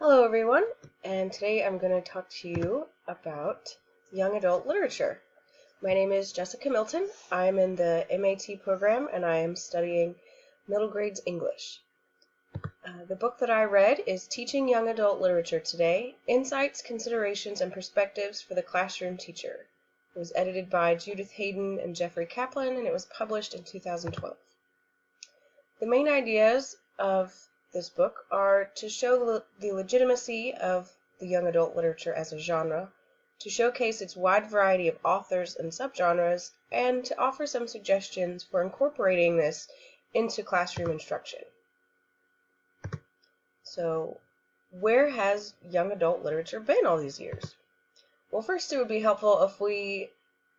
Hello everyone, and today I'm going to talk to you about young adult literature. My name is Jessica Milton. I'm in the MAT program and I am studying middle grades English. The book that I read is Teaching Young Adult Literature Today, Insights, Considerations, and Perspectives for the Classroom Teacher. It was edited by Judith Hayden and Jeffrey Kaplan and it was published in 2012. The main ideas of this book are to show the legitimacy of the young adult literature as a genre, to showcase its wide variety of authors and subgenres, and to offer some suggestions for incorporating this into classroom instruction. So, where has young adult literature been all these years? Well, first it would be helpful if we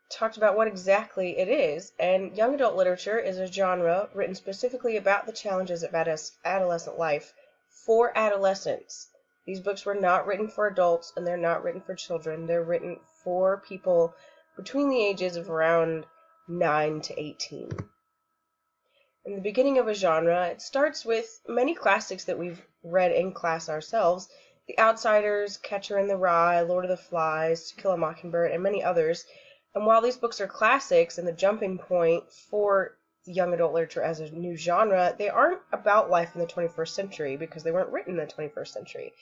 talked about what exactly it is, and young adult literature is a genre written specifically about the challenges of adolescent life for adolescents. These books were not written for adults and they're not written for children. They're written for people between the ages of around 9 to 18. In the beginning of a genre, it starts with many classics that we've read in class ourselves: The Outsiders, Catcher in the Rye, Lord of the Flies, To Kill a Mockingbird, and many others. And while these books are classics and the jumping point for young adult literature as a new genre, they aren't about life in the 21st century because they weren't written in the 21st century.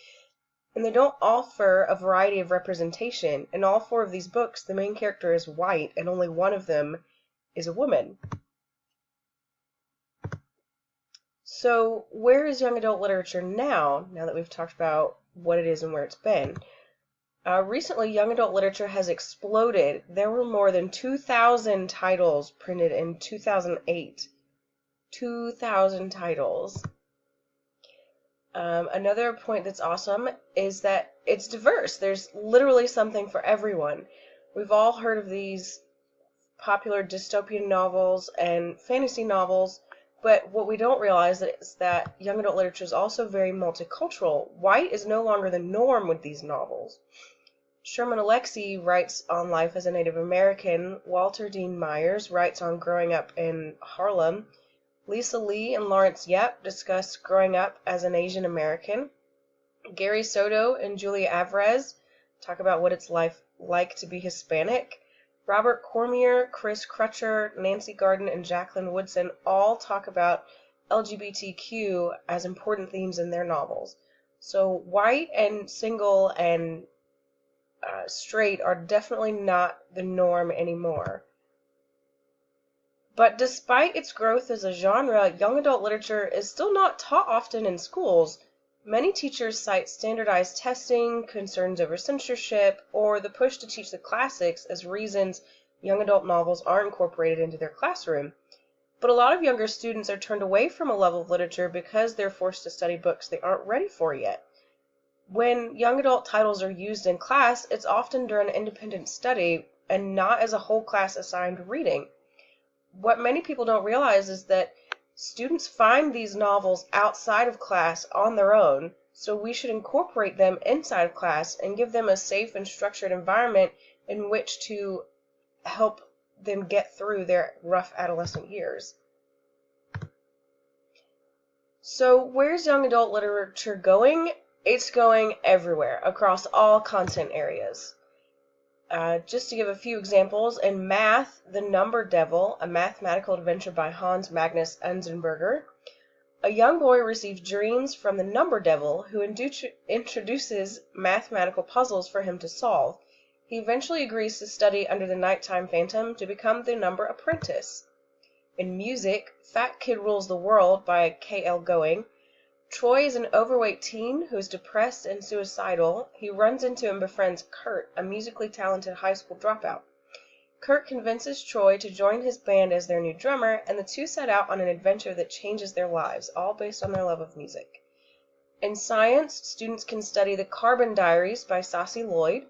And they don't offer a variety of representation. In all four of these books, the main character is white and only one of them is a woman. So where is young adult literature now that we've talked about what it is and where it's been? Recently, young adult literature has exploded. There were more than 2,000 titles printed in 2008. 2,000 titles. Another point that's awesome is that it's diverse. There's literally something for everyone. We've all heard of these popular dystopian novels and fantasy novels, but what we don't realize is that young adult literature is also very multicultural. White is no longer the norm with these novels. Sherman Alexie writes on life as a Native American. Walter Dean Myers writes on growing up in Harlem. Lisa Lee and Lawrence Yep discuss growing up as an Asian American. Gary Soto and Julia Alvarez talk about what it's like to be Hispanic. Robert Cormier, Chris Crutcher, Nancy Garden, and Jacqueline Woodson all talk about LGBTQ as important themes in their novels. So white and single and straight are definitely not the norm anymore. But despite its growth as a genre, young adult literature is still not taught often in schools. Many teachers cite standardized testing, concerns over censorship, or the push to teach the classics as reasons young adult novels aren't incorporated into their classroom. But a lot of younger students are turned away from a level of literature because they're forced to study books they aren't ready for yet. When young adult titles are used in class, it's often during independent study and not as a whole class assigned reading. What many people don't realize is that students find these novels outside of class on their own, so we should incorporate them inside of class and give them a safe and structured environment in which to help them get through their rough adolescent years. So where's young adult literature going? It's going everywhere, across all content areas. Just to give a few examples, in math, The Number Devil, a mathematical adventure by Hans Magnus Enzensberger, a young boy receives dreams from the Number Devil, who introduces mathematical puzzles for him to solve. He eventually agrees to study under the Nighttime Phantom to become the number apprentice. In music, Fat Kid Rules the World by K.L. Going, Troy is an overweight teen who is depressed and suicidal. He runs into and befriends Kurt, a musically talented high school dropout. Kurt convinces Troy to join his band as their new drummer, and the two set out on an adventure that changes their lives, all based on their love of music. In science, students can study The Carbon Diaries by Saucy Lloyd.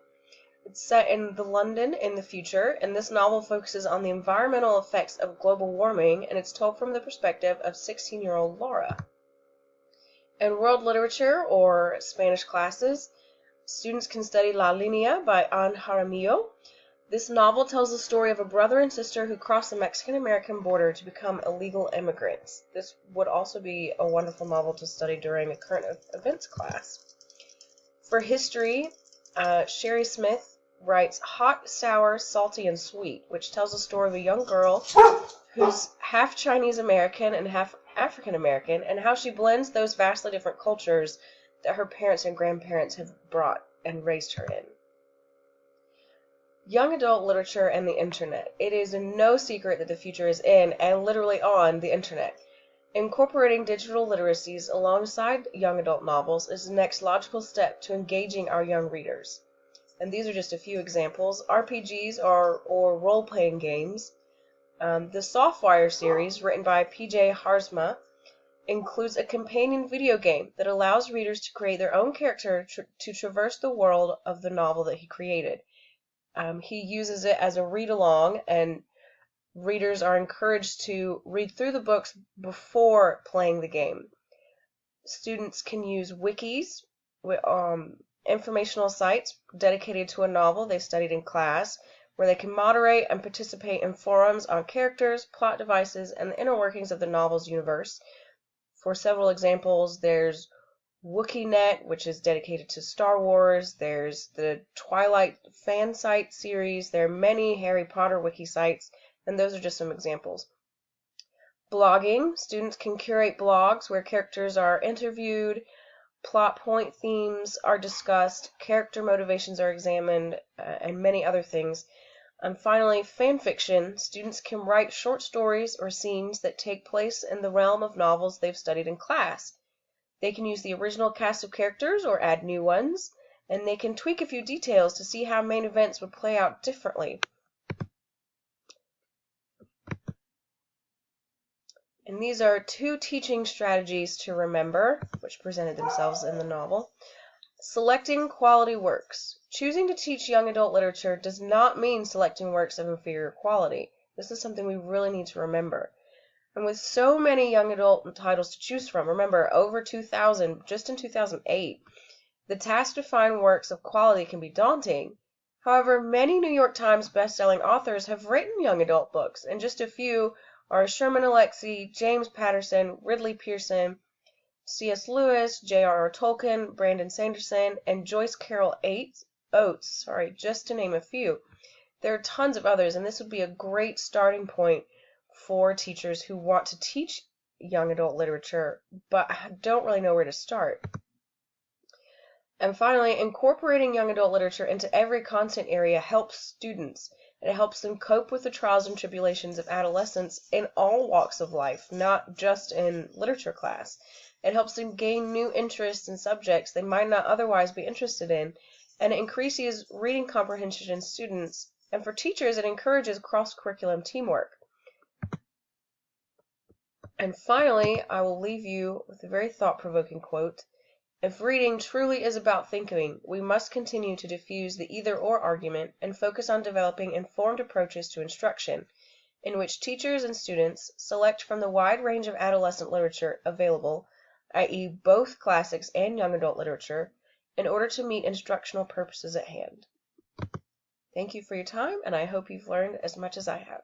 It's set in the London in the future, and this novel focuses on the environmental effects of global warming, and it's told from the perspective of 16-year-old Laura. In world literature, or Spanish classes, students can study La Línea by Anne Jaramillo. This novel tells the story of a brother and sister who cross the Mexican-American border to become illegal immigrants. This would also be a wonderful novel to study during a current events class. For history, Sherry Smith writes Hot, Sour, Salty, and Sweet, which tells the story of a young girl who's half Chinese American and half African American, and how she blends those vastly different cultures that her parents and grandparents have brought and raised her in. Young adult literature and the internet. It is no secret that the future is in and literally on the internet. Incorporating digital literacies alongside young adult novels is the next logical step to engaging our young readers. And these are just a few examples. RPGs or role-playing games. The Softwire series, written by P.J. Haarsma, includes a companion video game that allows readers to create their own character to traverse the world of the novel that he created. He uses it as a read-along, and readers are encouraged to read through the books before playing the game. Students can use wikis, informational sites dedicated to a novel they studied in class, where they can moderate and participate in forums on characters, plot devices, and the inner workings of the novel's universe. For several examples, there's WookieNet, which is dedicated to Star Wars. There's the Twilight fan site series. There are many Harry Potter wiki sites, and those are just some examples. Blogging. Students can curate blogs where characters are interviewed, plot point themes are discussed, character motivations are examined, and many other things. And finally, fan fiction. Students can write short stories or scenes that take place in the realm of novels they've studied in class. They can use the original cast of characters or add new ones, and they can tweak a few details to see how main events would play out differently. And these are 2 teaching strategies to remember, which presented themselves in the novel. Selecting quality works. Choosing to teach young adult literature does not mean selecting works of inferior quality. This is something we really need to remember. And with so many young adult titles to choose from, remember, over 2,000 just in 2008, the task to find works of quality can be daunting. However, many New York Times best-selling authors have written young adult books, and just a few are Sherman Alexie, James Patterson, Ridley Pearson, C.S. Lewis, J.R.R. Tolkien, Brandon Sanderson, and Joyce Carol Oates, just to name a few. There are tons of others, and this would be a great starting point for teachers who want to teach young adult literature but don't really know where to start. And finally, incorporating young adult literature into every content area helps students. It helps them cope with the trials and tribulations of adolescence in all walks of life, not just in literature class. It helps them gain new interests in subjects they might not otherwise be interested in, and it increases reading comprehension in students. And for teachers, it encourages cross-curriculum teamwork. And finally, I will leave you with a very thought-provoking quote. If reading truly is about thinking, we must continue to diffuse the either-or argument and focus on developing informed approaches to instruction, in which teachers and students select from the wide range of adolescent literature available, i.e. both classics and young adult literature, in order to meet instructional purposes at hand. Thank you for your time, and I hope you've learned as much as I have.